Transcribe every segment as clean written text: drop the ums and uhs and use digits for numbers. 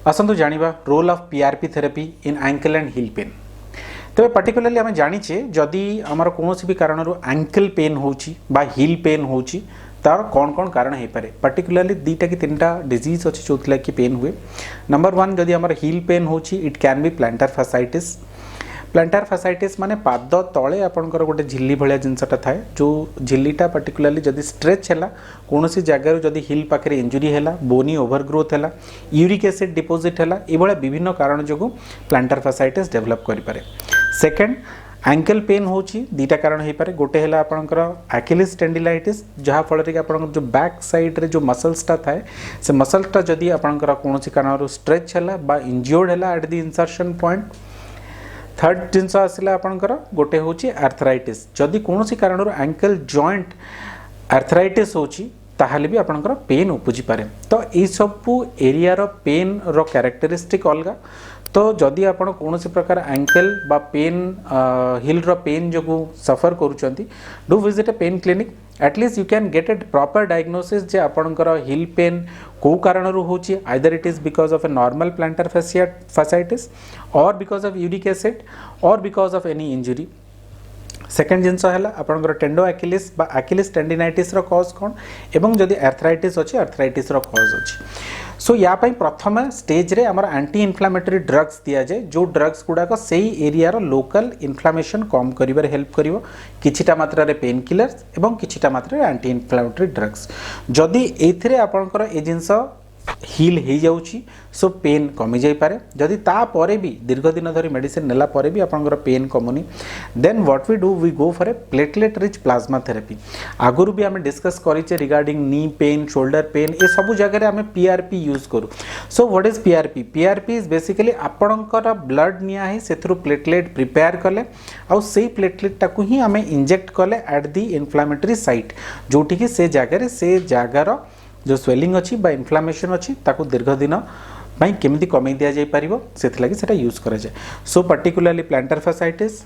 आसतु जानिबा role of PRP therapy in ankle and heel pain. तेज particularly आम जाचे जदि आमर कौन भी कारण एंकल पेन होची बा हिल पेन होची तार कौन कौन कारण हो पारे। पर्टिकुलरली दुईटा कि तीन टा डिजीज अच्छे जो कि पेन हुए। नंबर वन जदि आमर हिल पेन होची it can be planter fasciitis. Planter fasciitis माने पाद तले आपंकर गोटे झिल्ली भाया जिनसटा थाए जो झिल्लीटा पर्टिकुलरली जदि स्ट्रेच है कौन सी जगार जदि हिल पाखे इंजुरी है बोनी ओवरग्रोथ है यूरिक एसिड डिपोजिट है ये विभिन्न कारण जो प्लांटर फैसाइटिस डेवलप करें। सेकेंड एंकल पेन होची दीटा कारण हो पारे। गोटे है आपंकर एक्हिलिस टेंडिलाइटिस जहाँफल कि आप जो बैक साइड रे जो मसल्सटा थाए से मसल्सटा जदि आपंकर कौन कारण स्ट्रेच है बा इंज्योर्ड है at the insertion point. Third जिनस आसला आपंकर गोटे हूँ आर्थराइटिस जदि कौन सी कारण एंकल जॉइंट आर्थराइटिस होची ताहले भी आपंकर पेन उपजी पारे। तो ये सबू एरिया रो पेन रो कैरेक्टरिस्टिक अलग। तो जदि आप कौन सी प्रकार एंकल बा पेन हिल रो पेन जो सफर करुँच do visit a pain clinic at least you can get a proper diagnosis जे आपणकर हिल पेन को कारण होची either it is because of a normal plantar fasciitis or because of uric acid or because of any injury. Second जिनस है आपंकर टेंडो एक्हिलिस बा एक्हिलिस tendinitis रो cause कौन एवं जदि आर्थराइटिस अच्छी आर्थराइटिस रो कॉज अच्छी। सो या प्रथम स्टेज रे आमर एंटी इन्फ्लामेटरी ड्रग्स दि जाए जो ड्रग्स गुड़ाक से एरिया रो लोकल इन्फ्लामेशन कम करिवार हेल्प करिवो। किछिटा मात्रा रे पेन किलर्स एवं किछिटा मात्रा रे एंटी इन्फ्लामेटरी ड्रग्स जदि एथिरे आपंकर ए जिनस हिल हो जाउची सो पेन कमी जाई पारे। जदि ता परे भी दीर्घ दिन धरी मेडिसिन नेला परे भी आपंकर पेन कमुनी then what we do we go for a platelet rich plasma therapy. आगुरु भी आम डिस्कस करिचे regarding knee pain shoulder pain ये सब जगह आम पीआरपी यूज करूँ। So what is PRP? PRP is basically आपणकर ब्लड निया है से प्लेटलेट प्रिपेयर कले आउ से प्लेटलेट टाकू ही आम इंजेक्ट कले एट दी इन्फ्लामेटरी साइट जोटि कि से जगार जो स्वेलिंग अच्छी बा इन्फ्लामेशन अच्छी ताकू दीर्घ दिन केमिति कमे दिया जाय पारिबो सेथिलागि सेटा यूज करा जाय। So particularly plantar fasciitis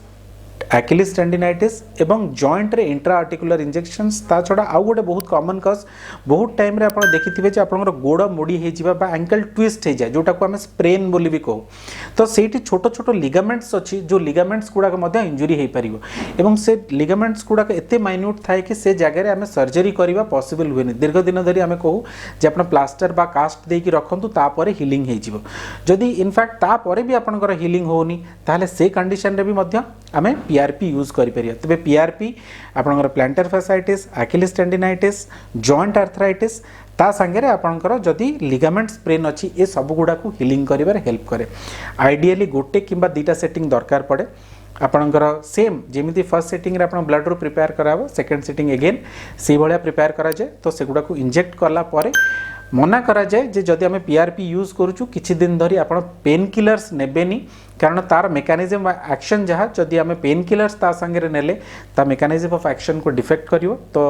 Achilles tendinitis एवं जॉइंट रे इंट्रा आर्टिकुलर इंजेक्शंस ता छड़ा आउ गोटे बहुत कॉमन कज बहुत टाइम रे आपण देखिथिबे जे आपनकर गोड़ मोड़ी हे जिबा बा एंकल ट्विस्ट हे जाय जोटा को हम स्प्रेन बोली भी कहू। तो सेठी छोट छोट लिगामेंट्स अछि जो लिगामेंट्स गुडा मध्य इंजुरी हे परिबो एवं से लिगामेंट्स गुडा एते माइन्यूट थाए कि से जगह रे हम सर्जरी करबा पॉसिबल हुएनी। दीर्घ दिन धरी हम कहू जे आपण प्लास्टर बा कास्ट देकी रखंतु तापरे हीलिंग हे जिवो। जदि इनफैक्ट तापरे भी आपनकर हीलिंग होनी ताहले से कंडीशन रे भी मध्य आमे पीआरपी यूज करि परिया। तबे पीआरपी आपनकर plantar fasciitis Achilles tendinitis joint arthritis ता संगे आपनकर जदि लिगामेंट स्प्रेन अच्छी ये सब गुड़ा को हीलिंग करिवार हेल्प करे। आइडियली गोटे किंबा दीटा सेटिंग दरकार पड़े आपनकर सेम जेमिति फर्स्ट सेटिंग रे आपन ब्लड रो प्रिपेयर कराबो सेकंड सेटिंग अगेन से भलिया प्रिपेयर करा जाए। तो सेगुड़ा को इंजेक्ट करला परे मना करा जाए जे जदि आम पीआरपी यूज करूँ किछि दिन धरी आपन पेन किलर्स नेबेनी कारण तार मेकानिज्म एक्शन जहाँ जदि आम पेन किलर्स ता संगे नेले ता मेकानिज्म ऑफ एक्शन को डिफेक्ट करिवो। तो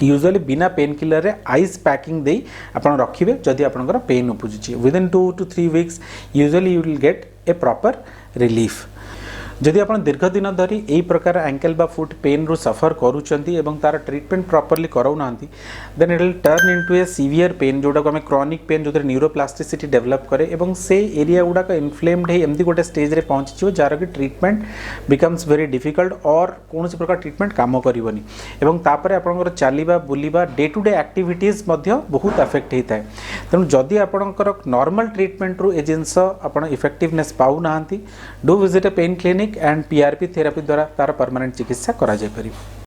यूजुअली बिना पेन किलर रे आइस पैकिंग दे आपन रखिबे जदि आपनकर पेन उपजुची within 2 to 3 weeks usually you will get a proper relief. जदि आप दीर्घ दिन धरी यही प्रकार एंकल बा फुट पेन रु सफर करूचंती एवं तार ट्रीटमेंट प्रॉपर्ली कराउ नांती then it will turn into a severe pain जोटा को हमें क्रॉनिक पेन जो न्यूरोप्लास्टिसिटी डेवलप करे एवं से एरिया गुड़ाक इनफ्लेम्ड है एमती गोटे स्टेज रे पहुंची जार कि ट्रीटमेंट बिकम्स वेरी डिफिकल्ट और कौन सी प्रकार ट्रीटमेंट काम करनी एवं तापर आपंकर चलवा बुलवा डे टू डे एक्टिविटीज बहुत अफेक्ट होता है। तेणु जदि आपंकर नॉर्मल ट्रीटमेंट रु ए जिनस आप इफेक्टिवनेस पाऊ ना do visit a pain clinic and PRP therapy द्वारा तार परमानेंट चिकित्सा करा जाय परिबो।